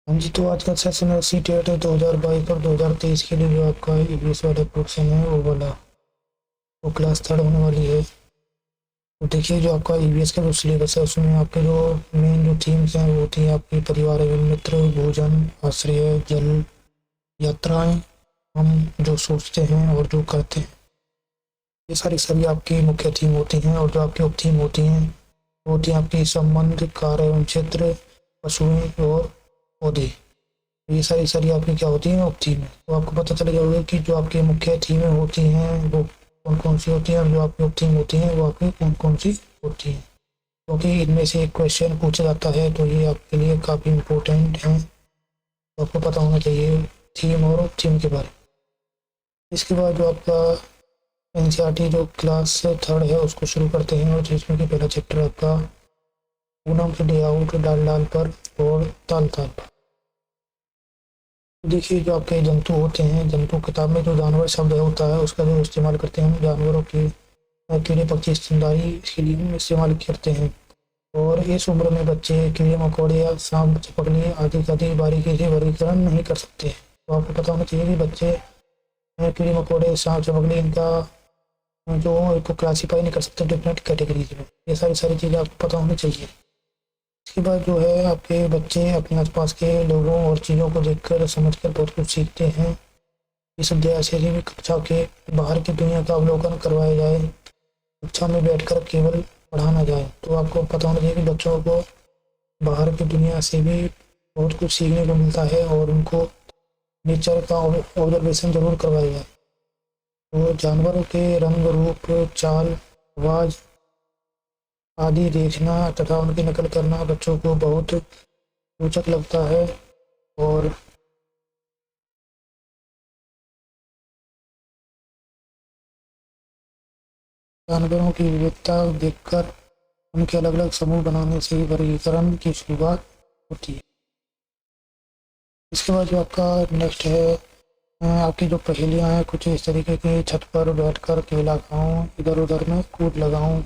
हाँ जी, तो आज का सेशन है सी टेट 2022 और 2023 के लिए जो आपका ईवीएस वाला पोर्शन है वो वाला वो क्लास थर्ड होने वाली है। तो देखिए, जो आपका ईवीएस का जो सिलेबस है उसमें आपके जो मेन जो थीम्स हैं वो होती हैं आपकी परिवार एवं मित्र, भोजन, आश्रय, जल, यात्राएं, हम जो सोचते हैं और जो करते हैं, ये सारी सभी आपकी मुख्य थीम होती हैं। और जो आपकी उप थीम होती हैं वो होती हैं आपकी संबंध, कार्य एवं क्षेत्र, पशुएं और पौधे। ये सारी सारी आपकी क्या होती हैं, उप थीमें। तो आपको पता चल जाएगा कि जो आपकी मुख्य थीमें होती हैं वो कौन कौन सी होती हैं और जो आपकी उप थीम होती हैं वो आपकी कौन कौन सी होती हैं, क्योंकि इनमें से एक क्वेश्चन पूछा जाता है तो ये आपके लिए काफ़ी इम्पोर्टेंट है। तो आपको पता होना चाहिए थीम और उप थीम के बारे में। इसके बाद जो आपका एनसीईआरटी जो क्लास थर्ड है उसको शुरू करते हैं, और जिसमें कि पहला चैप्टर आपका पूनम के डे आउट, डाल डाल पर और ताल ताल पर। देखिए, जो आपके जंतु होते हैं, जंतु किताब में जो जानवर शब्द होता है उसका जो इस्तेमाल करते हैं हम जानवरों के कीड़े पक्षी स्तनधारी इसके लिए हम इस्तेमाल करते हैं। और इस उम्र में बच्चे कीड़े मकोड़े या सांप छिपकली आदि का अधिक बारीकी से वर्गीकरण नहीं कर सकते। तो आपको पता होना चाहिए कि बच्चे कीड़े मकोड़े, सांप, छिपकली, इनका जो इनको क्लासीफाई नहीं कर सकते डिफरेंट कैटेगरीज में। ये सारी सारी चीज़ें आपको पता होनी चाहिए। इसके बाद जो है आपके बच्चे अपने आसपास के लोगों और चीज़ों को देखकर समझकर बहुत कुछ सीखते हैं। इस अध्याय से भी कक्षा के बाहर की दुनिया का अवलोकन करवाया जाए, कक्षा में बैठकर केवल पढ़ाना जाए। तो आपको पता होना चाहिए कि बच्चों को बाहर की दुनिया से भी बहुत कुछ सीखने को मिलता है और उनको नेचर का ऑब्जर्वेशन जरूर करवाया जाए। तो जानवरों के रंग, रूप, चाल, आवाज़ आदि देखना तथा उनकी नकल करना बच्चों को बहुत रोचक लगता है। और जानवरों की विविधता देखकर उनके अलग अलग समूह बनाने से वर्गीकरण की शुरुआत होती है। इसके बाद जो आपका नेक्स्ट है आपकी जो पहेलियाँ हैं कुछ इस तरीके की: छत पर बैठकर केला खाऊं, इधर उधर में कूद लगाऊं,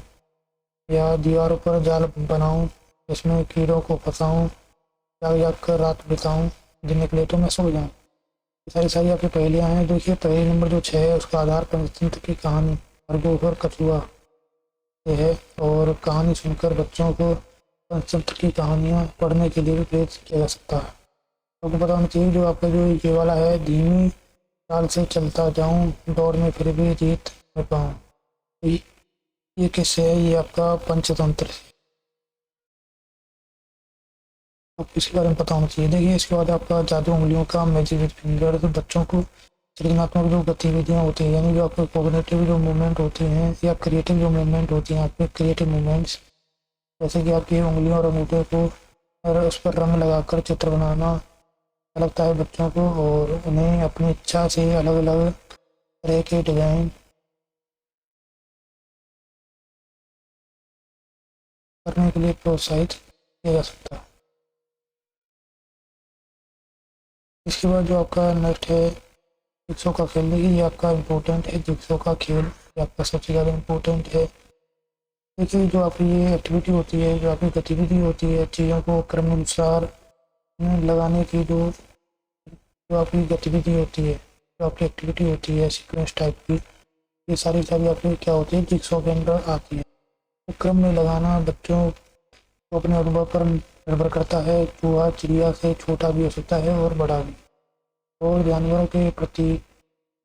या दीवारों पर जाल बनाऊं, इसमें कीड़ों को फंसाऊं, जाग जाग कर रात बिताऊं, दिन निकले तो मैं सो जाऊं। ये सारी सारी आपकी पहेलियाँ हैं। देखिए, पहेली नंबर जो 6 है उसका आधार पंचतंत्र की कहानी खरगोश और कछुआ ये है। और कहानी सुनकर बच्चों को पंचतंत्र की कहानियाँ पढ़ने के लिए भी प्रेरित किया जा सकता है। आपको पता होना चाहिए जो आपका जो ये वाला है: धीमी चाल से चलता जाऊं, दौड़ में फिर भी जीत न पाऊं। ये ये किससे है? ये आपका पंचतंत्र से। आपको इसके बारे में पता होना चाहिए। देखिए, इसके बाद आपका जादू उंगलियों का मैजिक विद फिंगर। तो बच्चों को सृजनात्मक जो गतिविधियाँ होती हैं, यानी जो आपको कोऑर्डिनेटिव जो मूवमेंट होती हैं या क्रिएटिव जो मूवमेंट होती हैं, आपके क्रिएटिव मूवमेंट्स, जैसे कि आपकी उंगलियों और अंगूठे को और उस पर रंग लगाकर चित्र बनाना लगता है बच्चों को, और उन्हें अपनी इच्छा से अलग अलग तरह के डिज़ाइन करने के लिए प्रोत्साहित किया जा सकता है। इसके बाद जो आपका नेक्स्ट है जिक्सो का खेल। देखिए, ये आपका इम्पोर्टेंट है, जिक्सो का खेल ये आपका सबसे ज़्यादा इम्पोर्टेंट है। देखिए, जो आपकी ये एक्टिविटी होती है, जो आपकी गतिविधि होती है, चीज़ों को क्रमानुसार लगाने की जो आपकी गतिविधि होती है, जो आपकी एक्टिविटी होती है सीक्वेंस टाइप की, ये सारी सारी आपकी क्या होती है, जिक्सो के अंदर आती है। तो क्रम में लगाना बच्चों को अपने अनुभव पर निर्भर करता है। चूहा चिड़िया से छोटा भी हो सकता है और बड़ा भी। और जानवरों के प्रति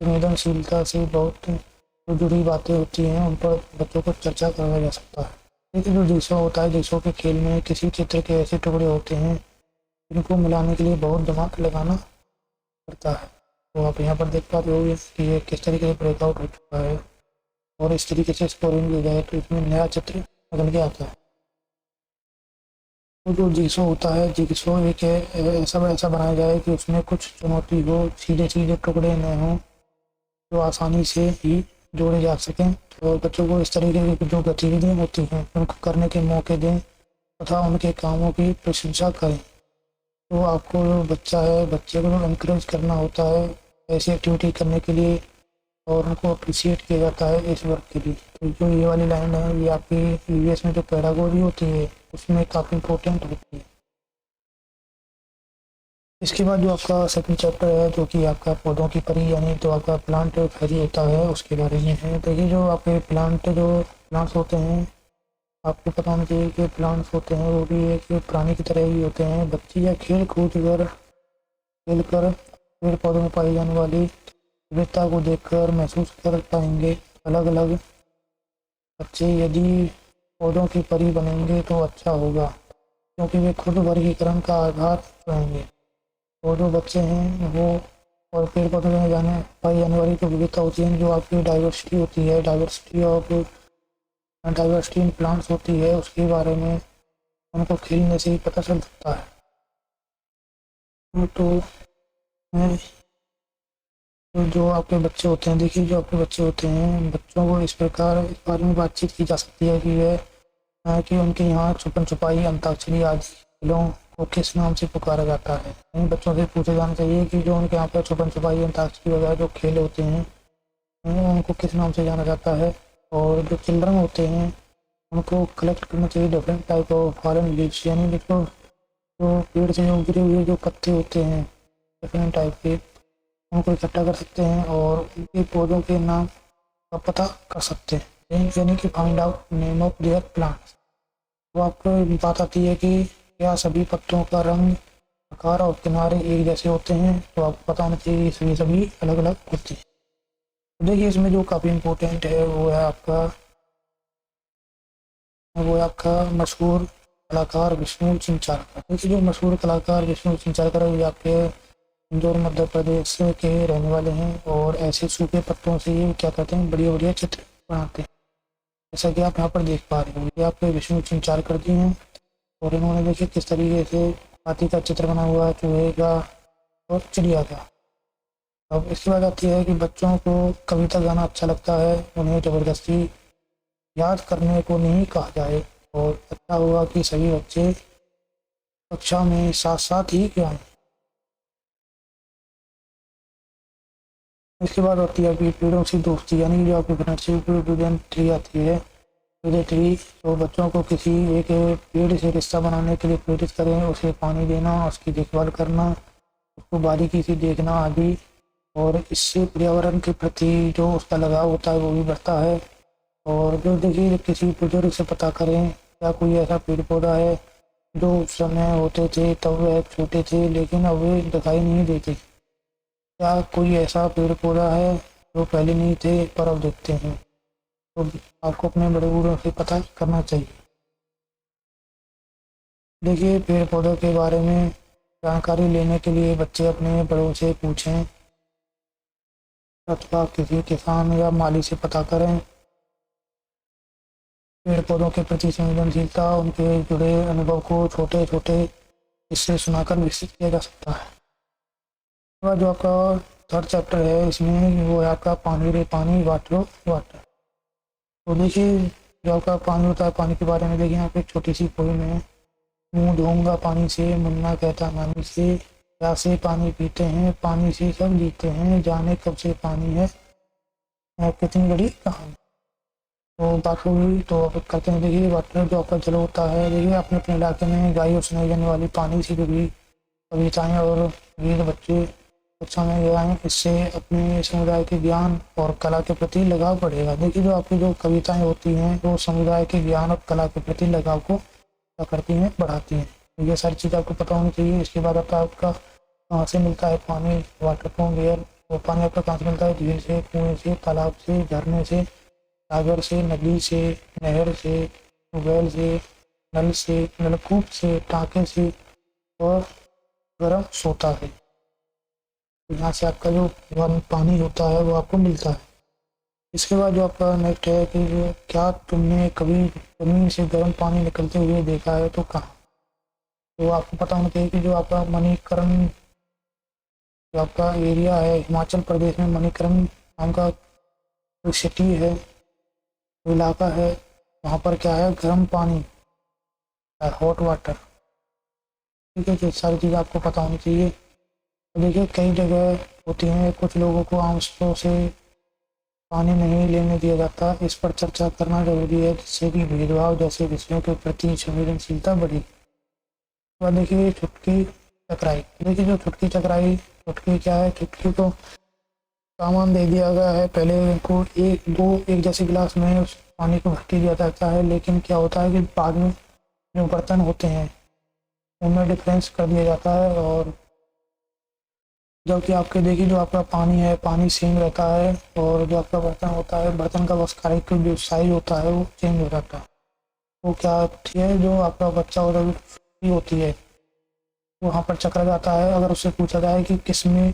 संवेदनशीलता से बहुत जो जुड़ी बातें होती हैं उन पर बच्चों को चर्चा करवाया जा सकता है। लेकिन जो जिक्सो होता है, जिक्सो के खेल में किसी चित्र के ऐसे टुकड़े होते हैं जिनको मिलाने के लिए बहुत दिमाग लगाना पड़ता है। तो आप यहाँ पर देख पाते हो कि ये किस तरीके से ब्रेकआउट हो चुका है, और इस तरीके से स्कोरिंग की जाए तो इसमें नया चित्र निकल के आता है। तो जो जिक्सो होता है, जिक्सो एक ऐसा ऐसा बनाया जाए कि उसमें कुछ चुनौती हो, सीधे सीधे टुकड़े न हों जो आसानी से ही जोड़े जा सकें। तो बच्चों को इस तरीके की जो गतिविधियाँ होती हैं उनको करने के मौके दें तथा उनके कामों की प्रशंसा करें। तो आपको जो बच्चा है, बच्चे को जो इनकरेज करना होता है ऐसी एक्टिविटी करने के लिए, और उनको अप्रिशिएट किया जाता है इस वर्क के लिए। तो जो ये वाली लाइन है ये आपकी ईवीएस में जो पैडागोजी होती है उसमें काफ़ी इंपॉर्टेंट होती है। इसके बाद जो आपका सेकंड चैप्टर है जो कि आपका पौधों की परी यानी तो आपका प्लांट फैरी होता है उसके बारे में है। तो ये जो आपके प्लांट्स होते हैं, आपको पता होना चाहिए कि प्लांट्स होते हैं वो भी एक प्राणी की तरह ही होते हैं। बच्चे या खेल कर पेड़ पौधों में पाई जाने वाली विविधता को देखकर महसूस कर पाएंगे। अलग अलग बच्चे यदि पौधों की परी बनेंगे तो अच्छा होगा, क्योंकि वे खुद वर्गीकरण का आधार रहेंगे। और जो बच्चे हैं वो और पेड़ पौधों में पाई जाने वाली जो विविधता होती है, जो आपकी डाइवर्सिटी होती है, डाइवर्सिटी इन प्लांट्स होती है, उसके बारे में उनको खेलने से ही पता चल सकता है। तो जो आपके बच्चे होते हैं, देखिए जो आपके बच्चे होते हैं, बच्चों को इस प्रकार इस बारे में बातचीत की जा सकती है कि कि उनके यहाँ छुपन छुपाई, अंताक्षरी आदि खेलों को किस नाम से पुकारा जाता है। इन बच्चों से पूछा जाना चाहिए कि जो उनके यहाँ पर छुपन छुपाई, अंताक्षरी वगैरह जो खेल होते हैं उनको किस नाम से जाना जाता है। और जो चिल्ड्रन होते हैं उनको कलेक्ट करना चाहिए different type of foreign leaves, यानी देखो जो पेड़ से जो गिरे हुए जो पत्ते होते हैं डिफरेंट टाइप के, उनको इकट्ठा कर सकते हैं और उनके पौधों के नाम का पता कर सकते हैं, यानी कि find out name of their plants. तो आपको बात आती है कि क्या सभी पत्तों का रंग, आकार और किनारे एक जैसे होते हैं। तो आपको पता होना चाहिए कि सभी अलग अलग होते हैं। तो देखिए इसमें जो काफ़ी इम्पोर्टेंट है वो है आपका मशहूर कलाकार विष्णु चिंचारकर। देखिए जो मशहूर कलाकार विष्णु चिंचारकर है ये आपके इंदौर मध्य प्रदेश के रहने वाले हैं और ऐसे सूखे पत्तों से ये क्या करते हैं, बढ़िया बढ़िया चित्र बनाते हैं। जैसा कि आप यहाँ पर देख पा रहे हो, ये आपके विष्णु चिंचारकर जी हैं और इन्होंने देखिए किस तरीके से हाथी का चित्र बना हुआ है, चूहे का और चिड़िया का। अब इसके बाद आती है कि बच्चों को कविता गाना अच्छा लगता है, उन्हें ज़बरदस्ती याद करने को नहीं कहा जाए और अच्छा होगा कि सभी बच्चे कक्षा में साथ साथ ही गाएं। इसके बाद होती है कि पेड़ों से दोस्ती, यानी जो आपकी फ्रेंडशिप ट्री आती है, ट्री। तो बच्चों को किसी एक पेड़ से रिश्ता बनाने के लिए प्रेरित करें, उसे पानी देना, उसकी देखभाल करना, उसको बारीकी से देखना आदि। और इससे पर्यावरण के प्रति जो उसका लगाव होता है वो भी बढ़ता है। और जो देखिए किसी बुजुर्ग से पता करें क्या कोई ऐसा पेड़ पौधा है जो उस समय होते थे तब वह छोटे थे लेकिन अब वे दिखाई नहीं देते। क्या कोई ऐसा पेड़ पौधा है जो पहले नहीं थे पर अब दिखते हैं। तो आपको अपने बड़े बूढ़ों से पता करना चाहिए। देखिए पेड़ पौधों के बारे में जानकारी लेने के लिए बच्चे अपने बड़ों से पूछें अथवा किसी किसान या माली से पता करें। पेड़ पौधों के प्रति संवेदनशीलता, उनके जुड़े अनुभव को छोटे छोटे इससे सुनाकर विकसित किया जा सकता है। जो आपका थर्ड चैप्टर है इसमें वो है आपका पानी रे पानी, वाटर वाटर। तो देखिए जो आपका पानी होता है, पानी के बारे में देखिए यहाँ पे एक छोटी सी पोएम है। मुँह धोऊंगा पानी से, मुन्ना कहता नानी से, प्यासे पानी पीते हैं, पानी से सब जीते हैं, जाने कब से पानी है, कितनी बड़ी कहानी। तो बात होगी तो अब करते हैं। देखिए वाटर जो आपका जल होता है, देखिए अपने अपने इलाके में गायों सुनाई जाने वाली पानी से जुड़ी कविताएं और गीत बच्चे कक्षा में गाएं, इससे अपने समुदाय के ज्ञान और कला के प्रति लगाव बढ़ेगा। देखिए जो आपकी जो कविताएं होती हैं वो समुदाय के ज्ञान और कला के प्रति लगाव को क्या करती हैं, बढ़ाती हैं। तो ये सारी चीज़ आपको पता होनी चाहिए। इसके बाद आपका कहाँ से मिलता है पानी, वाटर फ्रॉम वेयर। वो पानी आपका कहाँ से मिलता है, झील से, कुएँ से, तालाब से, झरने से, सागर से, नदी से, नहर से, ट्यूबवेल से, नल से, नलकूप से, टाँके से और गर्म सोता है। यहाँ से आपका जो पानी होता है वो आपको मिलता है। इसके बाद जो आपका नेक्स्ट है कि क्या तुमने कभी जमीन से गर्म पानी निकलते हुए देखा है, तो कहाँ। तो आपको पता होना चाहिए कि जो आपका मणिकरण जो आपका एरिया है हिमाचल प्रदेश में, मणिकरण नाम का जो सिटी है, जो इलाका है, वहाँ पर क्या है, गर्म पानी, हॉट वाटर। ठीक है, ये सारी चीज़ आपको पता होनी चाहिए। तो देखिए कई जगह होती हैं, कुछ लोगों को आमतौर से पानी नहीं लेने दिया जाता, इस पर चर्चा करना जरूरी है जिससे कि भेदभाव जैसे विषयों के प्रति संवेदनशीलता बढ़े। और देखिए चुटकी चक्राई। देखिए जो चुटकी चक्राई, चुटकी क्या है, चुटकी को सामान दे दिया गया है, पहले इनको एक जैसे गिलास में उस पानी को भर के दिया जाता है, लेकिन क्या होता है कि बाद में जो बर्तन होते हैं उनमें डिफरेंस कर दिया जाता है, और जबकि आपके देखिए जो आपका पानी है, पानी सेम रहता है, और जो आपका बर्तन होता है, बर्तन का बस खाली का जो साइज होता है वो चेंज हो जाता है। वो क्या होती है, जो आपका बच्चा होती है वहाँ पर चक्रा जाता है। अगर उससे पूछा जाए कि किस में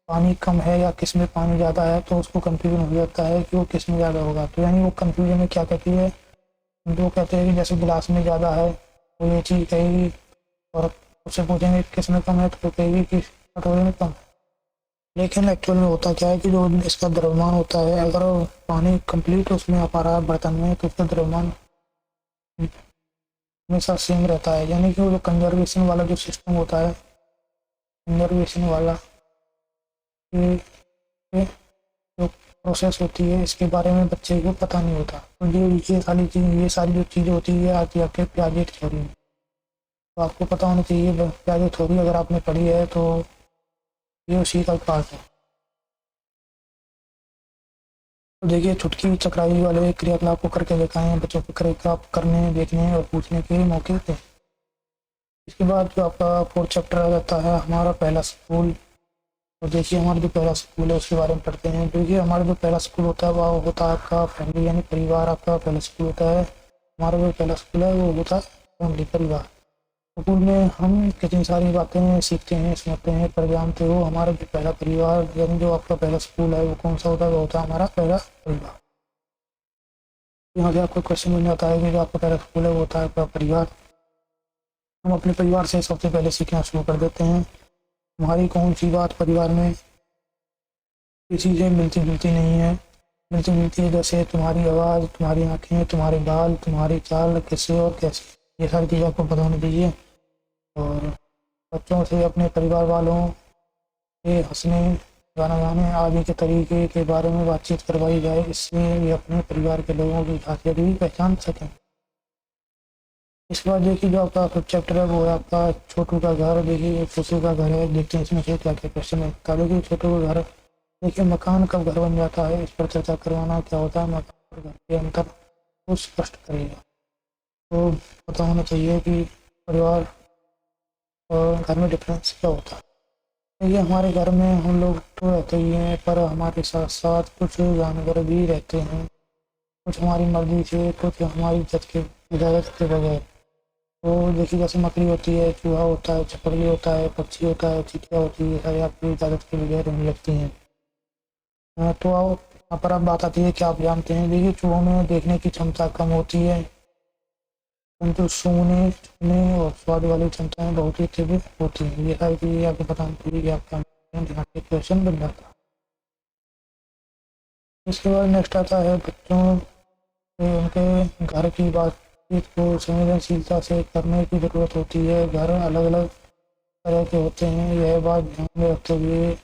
पानी कम है या किस में पानी ज़्यादा है, तो उसको कंफ्यूजन हो जाता है कि वो किस में ज़्यादा होगा। तो यानी वो कंफ्यूजन में क्या कहती है, जो कहते हैं कि जैसे गिलास में ज़्यादा है तो ये चीज़ कहेगी, और उससे पूछेंगे किस में कम है तो कहेगी कि कटोरे में कम है। लेकिन एक्चुअल में होता क्या है कि जो इसका द्रव्यमान होता है, अगर पानी कंप्लीट उसमें आ पा रहा है बर्तन में, तो उसका द्रव्यमान हमेशा सेम रहता है। यानी कि वो जो कंजर्वेशन वाला जो सिस्टम होता है, कंजर्वेशन वाला ये जो प्रोसेस होती है, इसके बारे में बच्चे को पता नहीं होता। तो ये सारी जो चीज़ें होती है आती है आपके प्याजे थ्योरी में। तो आपको पता होना चाहिए प्याजे थ्योरी, अगर आपने पढ़ी है तो ये उसी का पार्ट है। तो देखिए छुटकी चक्राई वाले क्रियाकलाप को करके दिखाए हैं, बच्चों को क्रियाकलाप करने, देखने और पूछने के मौके थे। इसके बाद जो आपका फोर्थ चैप्टर आ जाता है हमारा पहला स्कूल। तो देखिए हमारा जो पहला स्कूल है उसके बारे में पढ़ते हैं। देखिए हमारा जो पहला स्कूल होता है वो होता है आपका फैमिली, यानी परिवार आपका पहला स्कूल होता है। हमारा जो पहला स्कूल है वो होता है फैमिली, परिवार। स्कूल में हम कितनी सारी बातें सीखते हैं, समझते हैं, पर जानते हो हमारा जो पहला परिवार यानी जो आपका पहला स्कूल है वो कौन सा होता है, वो होता है हमारा पहला परिवार। यहाँ से आपको क्वेश्चन बन जाता है कि जो आपका पहला स्कूल है वो होता है आपका परिवार। हम अपने परिवार से सबसे पहले सीखना शुरू कर देते हैं। हमारी कौन सी बात परिवार में किसी से मिलती जुलती नहीं है, मिलती जुलती है, जैसे तुम्हारी आवाज़, तुम्हारी आँखें, तुम्हारे बाल, तुम्हारी चाल, किससे और कैसे, ये सारी चीज़ें आपको पता होनी चाहिए। और बच्चों से अपने परिवार वालों के हंसने, गाना गाने आदि के तरीके के बारे में बातचीत करवाई जाए, इससे ये अपने परिवार के लोगों की खासियत भी पहचान सकें। इसके बाद देखिए जो आपका फिफ्थ चैप्टर है वो है आपका छोटू का घर। देखिए छोटू का घर है, देखते हैं इसमें से क्या क्या क्वेश्चन है। देखिए छोटू का घर, देखिए मकान कब घर बन जाता है, इस पर चर्चा करवाना। क्या होता है मकान और घर के अंतर को स्पष्ट करेगा। तो पता होना चाहिए कि परिवार और घर में डिफरेंस क्या होता है। देखिए हमारे घर में हम लोग तो रहते ही हैं, पर हमारे साथ साथ कुछ जानवर भी रहते हैं, कुछ हमारी मर्जी से, कुछ हमारी इजाज़त के बगैर। तो देखिए जैसे मकड़ी होती है, चूहा होता है, छपरली होता है, पक्षी होता है, चिड़िया होती है, सारी आपकी इजाज़त के बगैर रहने लगती हैं। तो आओ यहाँ पर अब बात आती है कि आप जानते हैं, देखिए चूहों में देखने की क्षमता कम होती है, परंतु सूंघने, छूने और स्वाद वाली क्षमताएं बहुत ही तीव्र होती हैं। ये सारी चीज़ें आपको पता होनी चाहिए कि आपका ध्यान के क्वेश्चन बन जाता है। इसके बाद नेक्स्ट आता है बच्चों से उनके घर की बातचीत को संवेदनशीलता से करने की ज़रूरत होती है। घर अलग अलग तरह के होते हैं, यह बात ध्यान में रखते हुए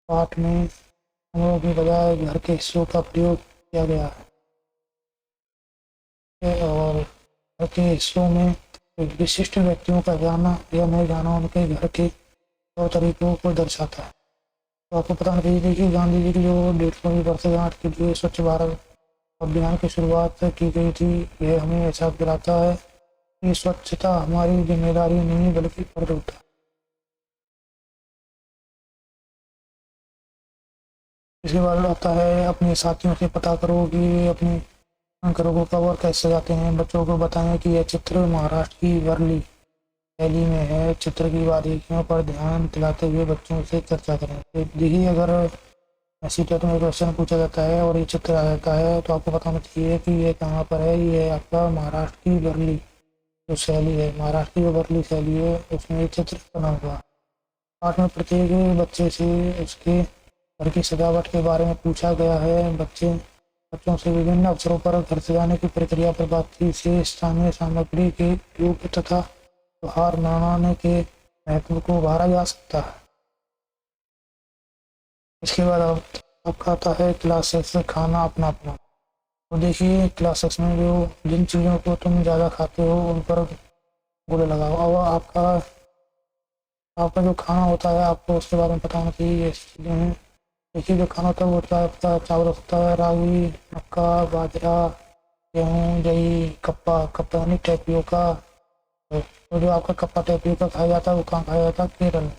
पाठ में कमरों की बजाय घर के हिस्सों का प्रयोग किया गया है, और घर के हिस्सों में विशिष्ट व्यक्तियों का जाना या नहीं जाना उनके घर के तौर तरीकों को दर्शाता है। तो आपको पता होना चाहिए कि गांधी जी की जो 150वीं वर्षगांठ के लिए स्वच्छ भारत अभियान की शुरुआत की गई थी, यह हमें एहसास दिलाता है कि स्वच्छता हमारी जिम्मेदारी नहीं बल्कि फर्ज होता है। इसके बाद आता है अपने साथियों से पता करो कि वे अपने घरों को कब और कैसे सजाते हैं। बच्चों को बताएं कि यह चित्र महाराष्ट्र की वर्ली शैली में है। चित्र की बारीकियों पर ध्यान दिलाते हुए बच्चों से चर्चा करें। तो देखिए अगर ऐसी टेट में क्वेश्चन पूछा जाता है और ये चित्र आ जाता है, तो आपको पता होना चाहिए कि ये कहाँ पर है। ये आपका महाराष्ट्र की वर्ली जो शैली है, महाराष्ट्र की जो वर्ली शैली है उसमें ये चित्र बना हुआ। पाठ में प्रत्येक बच्चे से उसके घर की सजावट के बारे में पूछा गया है। बच्चों से विभिन्न अवसरों पर घर सजाने की प्रक्रिया पर बातचीत से स्थानीय सामग्री के उपयोग तथा त्योहार मनाने के महत्व को उभारा जा सकता है। इसके बाद आपका आता है क्लास 6 खाना अपना अपना। तो देखिए क्लास 6 में जो जिन चीज़ों को तुम ज़्यादा खाते हो उन पर गोले लगाओ। और आपका आपका जो खाना होता है आपको उसके बारे में पता होना चाहिए, ये ऐसी चीज़ें हैं। देखिए जो खाना होता है वो होता है आपका चावल होता है, रागी, मक्का, बाजरा, गेहूँ, जई, कप्पा, कप्पा यानी टेपियोका। तो जो आपका कप्पा टेपियोका खाया जाता है वो कहाँ खाया जाता है? केरल में।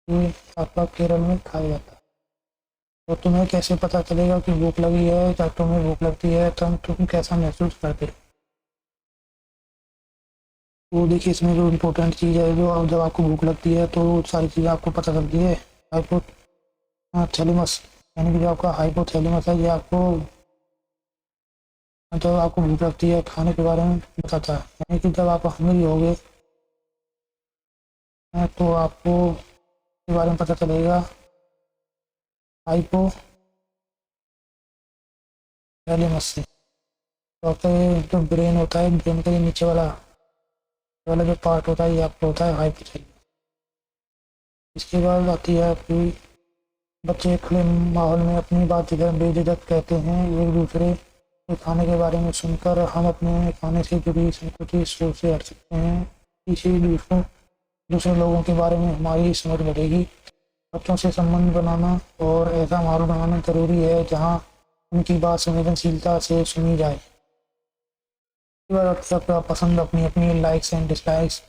ये आपका केरल में खाया जाता है। तो तुम्हें कैसे पता चलेगा कि भूख लगी है? या तुम्हें भूख लगती है तो तुम कैसा महसूस करते हो? वो देखिए इसमें जो इम्पोर्टेंट चीज़ है, जो जब आपको भूख लगती है तो सारी चीज़ें आपको पता चलती है। हाइपोथैलेमस यानी कि जो आपका हाइपोथैलेमस है ये आपको जब आपको भूख लगती है खाने के बारे में बताता है। यानी कि जब आप हंग्री होगे तो आपको के बारे में पता चलेगा। हाइपोथैलेमस से तो आपका ये जो ब्रेन होता है, ब्रेन का ये नीचे वाला जो पार्ट होता है ये आपको होता है हाइपोथैलेमस। इसके बाद आती है आपकी बच्चे खुले माहौल में अपनी बात बेझिझक कहते हैं एक दूसरे के खाने के बारे में सुनकर हम अपने खाने से जुड़ी संकुचित सोच से हट सकते हैं। इसी दूसरे लोगों के बारे में हमारी समझ बढ़ेगी। बच्चों से संबंध बनाना और ऐसा माहौल बनाना जरूरी है जहाँ उनकी बात संवेदनशीलता से सुनी जाए। कई बार आपका पसंद अपनी अपनी लाइक्स एंड डिसलाइक्स।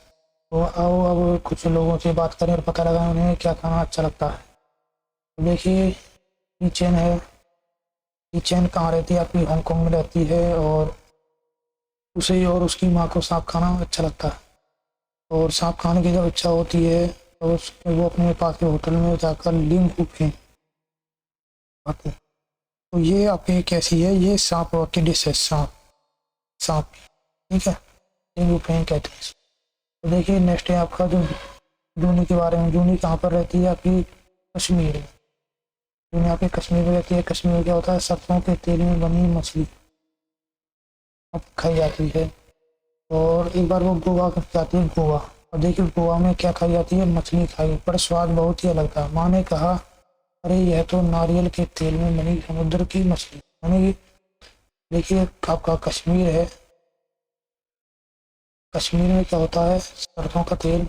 तो आओ अब कुछ लोगों से बात करें और पता लगाएं उन्हें क्या खाना अच्छा लगता है। तो देखिए किचन है। किचन कहाँ रहती है? आपकी हांगकांग में रहती है और उसे और उसकी माँ को सांप खाना अच्छा लगता है। और सांप खाने की जब इच्छा होती है तो वो अपने पास के होटल में जाकर लीम कूप खाते हैं। तो ये आपकी कैसी है? ये सांप की डिश है। सांप सांप ठीक है, लीम कूप कहते हैं। तो देखिए नेक्स्ट है आपका जो जूनी के बारे में। जूनी कहाँ पर रहती है? आपकी कश्मीर में। जूनी आपकी कश्मीर में रहती है। कश्मीर में क्या होता है? सरसों के तेल में बनी मछली अब खाई जाती है। और एक बार वो गोवा जाती है, गोवा। और देखिए गोवा में क्या खाई जाती है? मछली खाई, पर स्वाद बहुत ही अलग था। माँ ने कहा अरे यह तो नारियल के तेल में बनी समुद्र की मछली। यानी कि देखिए आपका कश्मीर है। कश्मीर में क्या होता है? सरसों का तेल,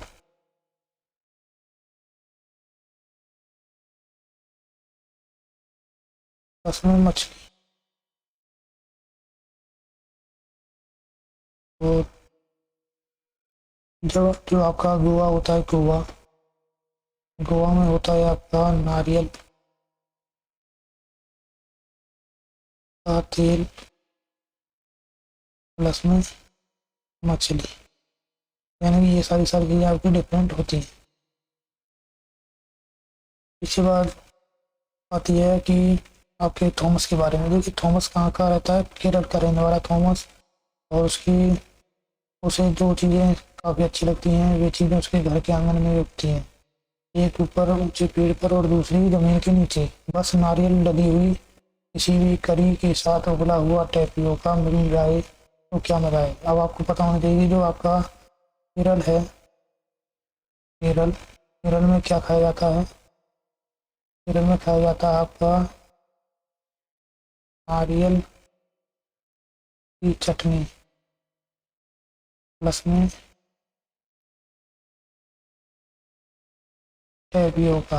उसमें मछली। और जो आपका गोवा होता है, गोवा गोवा में होता है आपका नारियल का तेल प्लस में मछली। यानी कि ये सारी सारी चीज़ें आपकी डिफरेंट होती हैं। इसके बाद आती है कि आपके थॉमस के बारे में। देखिए थॉमस कहाँ का रहता है? केरल का रहने वाला थॉमस। और उसे दो चीज़ें काफ़ी अच्छी लगती हैं। वे चीज़ें उसके घर के आंगन में उगती हैं, एक ऊपर ऊंचे पेड़ पर और दूसरी जमीन के नीचे। बस नारियल लगी हुई किसी भी करी के साथ उबला हुआ टेपियोका मिल जाए तो क्या मजा है। अब आपको पता होना चाहिए जो आपका केरल है, केरल केरल में क्या खाया जाता है? केरल में खाया जाता है आपका नारियल की चटनी प्लस में टेपियोका।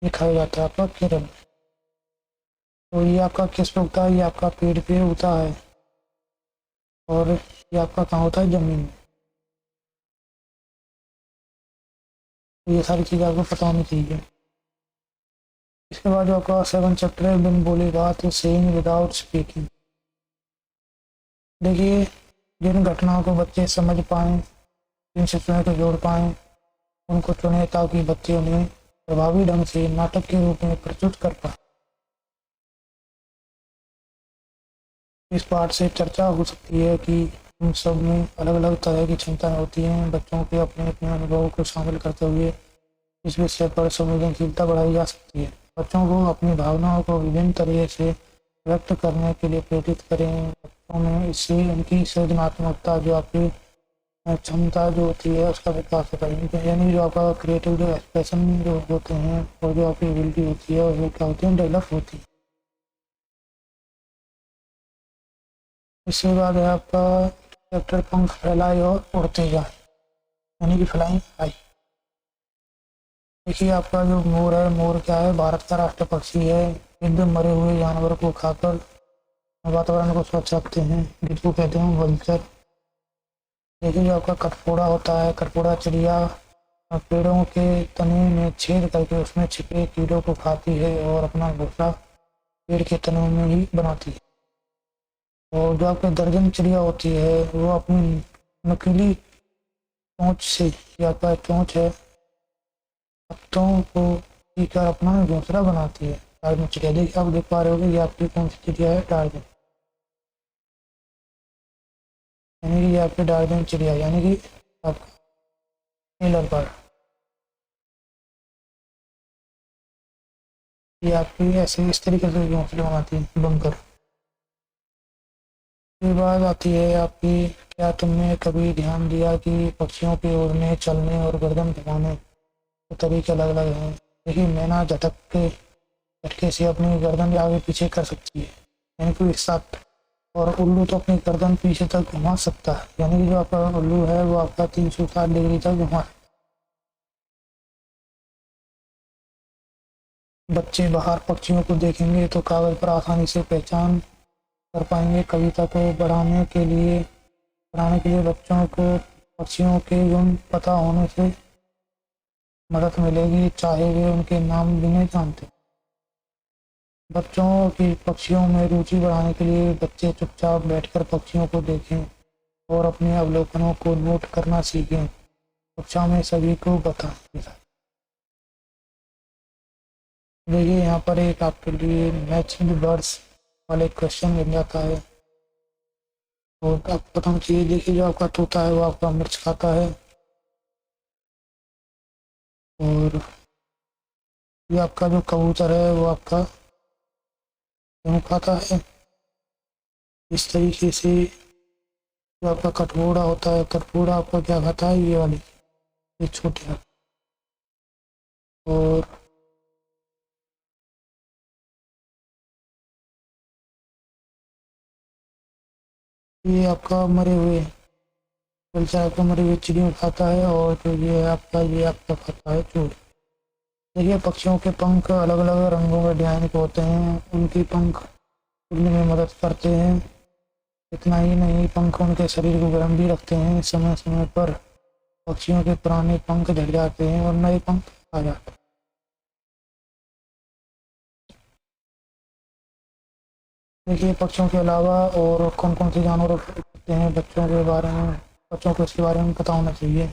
ये खाया जाता है आपका केरल में। तो ये आपका किस पे उगता है? ये आपका पेड़ पे उगता है। और ये आपका कहाँ होता है? जमीन में। तो ये सारी चीज़ें आपको पता होनी चाहिए। इसके बाद जो आपका सेवन चैप्टर है, बिन बोली बात, सेइंग विदाउट स्पीकिंग। देखिए जिन घटनाओं को बच्चे समझ पाएँ, जिन शिक्षणों को जोड़ पाएँ उनको चुने ताकि बच्चे उन्हें प्रभावी ढंग से नाटक के रूप में प्रस्तुत कर पाए। इस पाठ से चर्चा हो सकती है कि हम सब में अलग अलग तरह की क्षमताएं होती हैं। बच्चों के अपने अपने अनुभवों को शामिल करते हुए इस विषय पर संवेदनशीलता बढ़ाई जा सकती है। बच्चों को अपनी भावनाओं को विभिन्न तरीके से व्यक्त करने के लिए प्रेरित करें। बच्चों में इससे उनकी सृजनात्मकता जो आपकी क्षमता जो होती है उसका विकास होता है। यानी जो आपका क्रिएटिव जो एक्सप्रेशन जो होते हैं और जो आपकी एबिलिटी होती है वो क्या होती है? डेवलप होती है। इसके बाद है आपका चैप्टर पंख फैलाए और उड़ते जाए। यानी कि फ्लाइंग हाई। देखिए आपका जो मोर है, मोर क्या है, भारत का राष्ट्र पक्षी है। एकदम मरे हुए जानवर को खाकर वातावरण को स्वच्छ रखते हैं, जिसको कहते हैं वल्चर। देखिए जो आपका कटफोड़ा होता है, कटफोड़ा चिड़िया पेड़ों के तने में छेद करके उसमें छिपे कीड़ों को खाती है और अपना घोंसला पेड़ के तने में ही बनाती है। और जो आपके गर्दन चिड़िया होती है वो अपनी नुकीली चोंच से, या आपका चोंच है, पत्तों को पीकर अपना घोंसला बनाती है। टार्गन चिड़िया, देखिए आप देख पा रहे हो कि ये आपकी कौन सी चिड़िया है, टार्गन, यानी कि ये आपकी टार्गन चिड़िया, यानी कि आपका नीलर बर्ड। ये आपकी ऐसे इस तरीके से घोंसले बनाती है बनकर। ये बात आती है आपकी, क्या तुमने कभी ध्यान दिया कि पक्षियों के उड़ने, चलने और गर्दन घुमाने के तरीके अलग अलग हैं। देखिए मैना झटके से अपनी गर्दन आगे पीछे कर सकती है, यानी कि एक साथ। और उल्लू तो अपनी गर्दन पीछे तक घुमा सकता है, यानी कि जो आपका उल्लू है वो आपका 360 डिग्री तक घुमा। बच्चे बाहर पक्षियों को देखेंगे तो कागज पर आसानी से पहचान कर पाएंगे। कविता को पढ़ाने के लिए बच्चों को पक्षियों के गुण पता होने से मदद मिलेगी, चाहे वे उनके नाम भी नहीं जानते। बच्चों की पक्षियों में रुचि बढ़ाने के लिए बच्चे चुपचाप बैठकर पक्षियों को देखें और अपने अवलोकनों को नोट करना सीखें। कक्षा में सभी को बताएं। देखिए यहाँ पर एक आपके लिए मैचिंग बर्ड्स वाले क्वेश्चन मिल जाता है। और आपको पता चाहिए, देखिए जो आपका तोता है वो आपका मिर्च खाता है, और ये आपका जो कबूतर है वो आपका गेहूँ खाता है। इस तरीके से जो आपका कटघोड़ा होता है, कटघोड़ा आपका क्या खाता है, ये वाली, ये छोटे वाले। और ये आपका मरे हुए कल्चर, आपका मरे हुए चिड़ियों खाता है। और जो ये आपका खाता है चूड़। देखिए पक्षियों के पंख अलग अलग रंगों में डिजाइन के होते हैं, उनकी पंख उड़ने में मदद करते हैं। इतना ही नहीं, पंख उनके शरीर को गर्म भी रखते हैं। समय समय पर पक्षियों के पुराने पंख झड़ जाते हैं और नए पंख आ जाते हैं। देखिए पक्षियों के अलावा और कौन कौन से जानवर होते हैं, बच्चों को इसके बारे में पता होना चाहिए।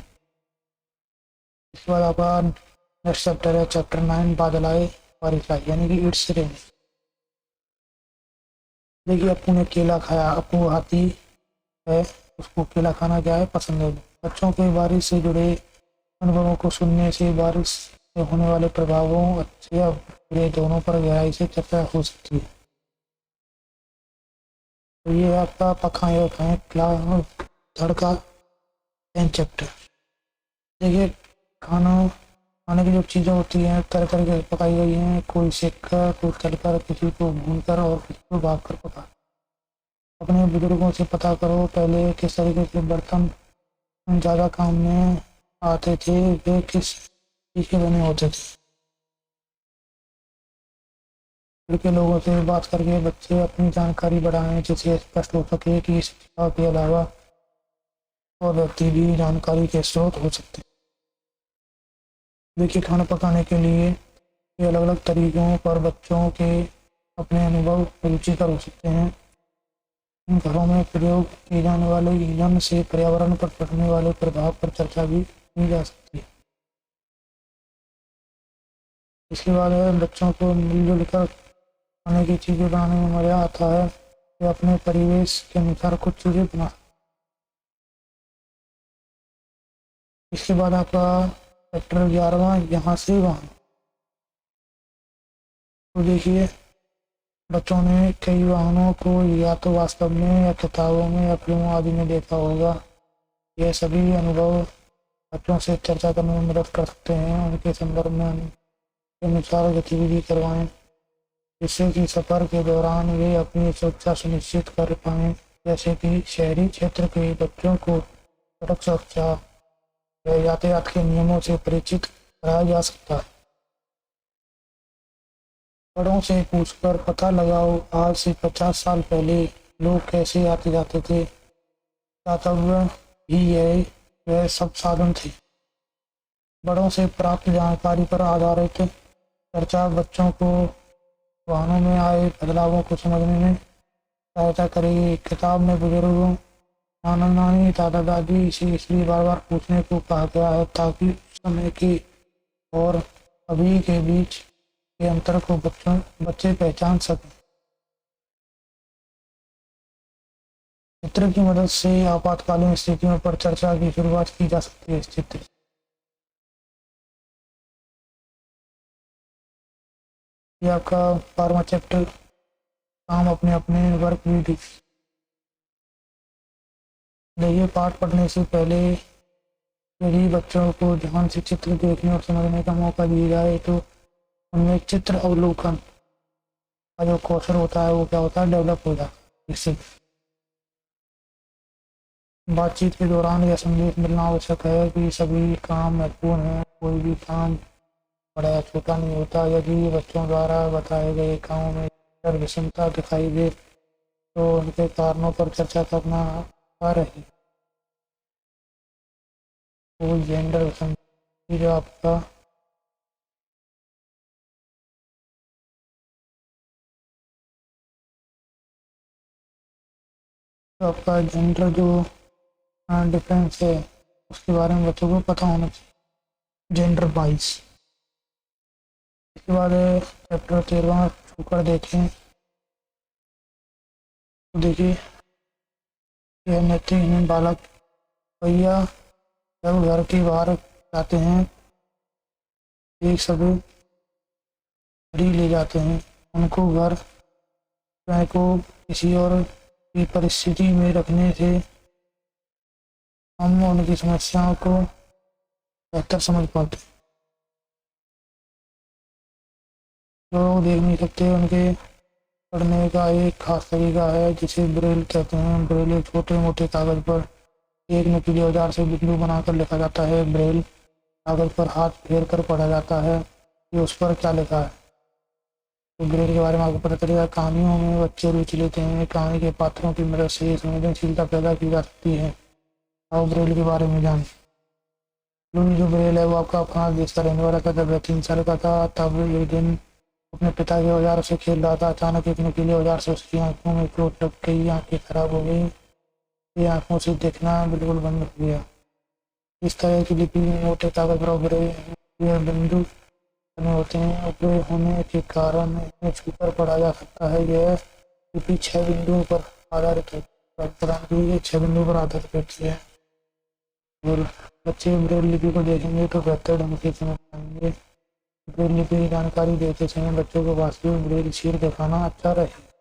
इसके बाद आपका नेक्स्ट चैप्टर है चैप्टर 9, बादल आए बारिश आई, यानी कि इट्स रेन। देखिए अपू ने केला खाया, अपू हाथी है, उसको केला खाना क्या है, पसंद है। बच्चों के बारिश से जुड़े अनुभवों को सुनने से बारिश से होने वाले प्रभावों, अच्छे या बुरे, दोनों पर गहराई से चर्चा हो सकती है। तो ये आपका पखाए खाएं क्लास थर्ड का 10 चैप्टर। देखिए खाने की जो चीज़ें होती हैं तरह तरह की पकाई गई हैं, कोई सेक कर, कोई तल कर, किसी को भून कर और किसी को भाग कर पका। अपने बुजुर्गों से पता करो पहले किस तरीके के बर्तन ज़्यादा काम में आते थे, वे किस चीज़ के बने होते थे। घर के लोगों से बात करके बच्चे अपनी जानकारी बढ़ाएं, जिससे स्पष्ट हो सके कि शिक्षा के अलावा और व्यक्ति भी जानकारी के स्रोत हो सकते हैं। देखिए खाना पकाने के लिए ये अलग अलग तरीकों पर बच्चों के अपने अनुभव रुचिकर हो सकते हैं। इन घरों में प्रयोग किए जाने वाले ईंधन से पर्यावरण पर पड़ने वाले प्रभाव पर चर्चा भी की जा सकती है। इसके बाद है बच्चों को मिलजुल कर खाने की चीज़ें बनाने में मज़ा आता है। वे अपने परिवेश के अनुसार कुछ चीज़ें बना। इसके बाद आपका चैप्टर 11वां, यहाँ से वहाँ। तो देखिए बच्चों ने कई वाहनों को या तो वास्तव में या किताबों में या फिल्मों आदि में देखा होगा। यह सभी अनुभव बच्चों से चर्चा करने में मदद कर सकते हैं। उनके संदर्भ में के अनुसार गतिविधि करवाएं, जिससे कि सफर के दौरान वे अपनी सुरक्षा सुनिश्चित कर पाएं। जैसे कि शहरी क्षेत्र के बच्चों को सड़क सुरक्षा, या यातायात के नियमों से परिचित कराया जा सकता है। बड़ों से पूछकर पता लगाओ आज से 50 साल पहले लोग कैसे आते जाते थे। दातव्य भी यह वह सब साधन थे। बड़ों से प्राप्त जानकारी पर आधारित चर्चा बच्चों को वाहनों में आए बदलावों को समझने में सहायता करेगी। किताब में बुजुर्गों, नाना नानी, दादा दादी से इसलिए बार बार पूछने को कहा गया है ताकि उस समय के और अभी के बीच के अंतर को बच्चे पहचान सकें। चित्र की मदद से आपातकालीन स्थितियों पर चर्चा की शुरुआत की जा सकती है। इस चित्र ये आपका 12वां चैप्टर काम अपने अपने वर्क भी देखिए। पाठ पढ़ने से पहले यदि बच्चों को ध्यान से चित्र देखने और समझने का मौका दिया जाए तो उनमें चित्र अवलोकन का जो कौशल होता है वो क्या होता है, डेवलप हो जाता है। इससे बातचीत के दौरान यह संदेश मिलना आवश्यक है कि सभी काम महत्वपूर्ण हैं, कोई भी काम बड़ा या छोटा नहीं होता। यदि बच्चों द्वारा बताए गए कामों में विषमता दिखाई दे तो उनके कारणों पर चर्चा करना आ रही। तो जेंडर विषमता जो आपका जेंडर जो डिफरेंस है उसके बारे में बच्चों को पता होना चाहिए, जेंडर वाइज। इसके बाद चैप्टर 13 छूकर देखें तो देखिए यह नेत्रहीन बालक भैया जब घर के बाहर जाते हैं एक सभी घड़ी ले जाते हैं। उनको घर स्वयं को किसी और की परिस्थिति में रखने से हम उनकी समस्याओं को बेहतर समझ पाते हैं। जो लोग देख नहीं सकते उनके पढ़ने का एक खास तरीका है जिसे ब्रेल कहते हैं। ब्रेल एक छोटे मोटे कागज पर एक नुकीले औजार से बिंदु बनाकर लिखा जाता है। ब्रेल कागज पर हाथ फेर कर पढ़ा जाता है कि उस पर क्या लिखा है। तो ब्रेल के बारे में आपको पता चलेगा। कहानियों में बच्चे रुचि लेते हैं, कहानी के पात्रों की मदद से संवेदनशीलता पैदा की जा सकती है। और ब्रेल के बारे में जान लुई जो ब्रेल है वो आपका फ्रांस देश का रहने वाला था। जब वह 3 साल का था तब एक दिन अपने पिता के औजार से खेल रहा था। अचानक एक नुकीले औजार से उसकी आंखों में चोट लग गई, आंखें खराब हो गई, ये आंखों से देखना बिल्कुल बंद हो गया। इस तरह की लिपि में मोटे कागज पर उभरे हुए बिंदु बने होते हैं। उभरे होने के कारण इन्हें छूकर पढ़ा जा सकता है। यह लिपि 6 बिंदुओं पर आधारित है, प्रदान की गई 6 बिंदुओं पर आधारित होती है। और बच्चे ब्रेल लिपि को देखेंगे तो बेहतर ढंग से समझ पाएंगे। ब्रेल लिपि की जानकारी देते समय बच्चों को वास्तविक ब्रेल शीट दिखाना अच्छा रहे।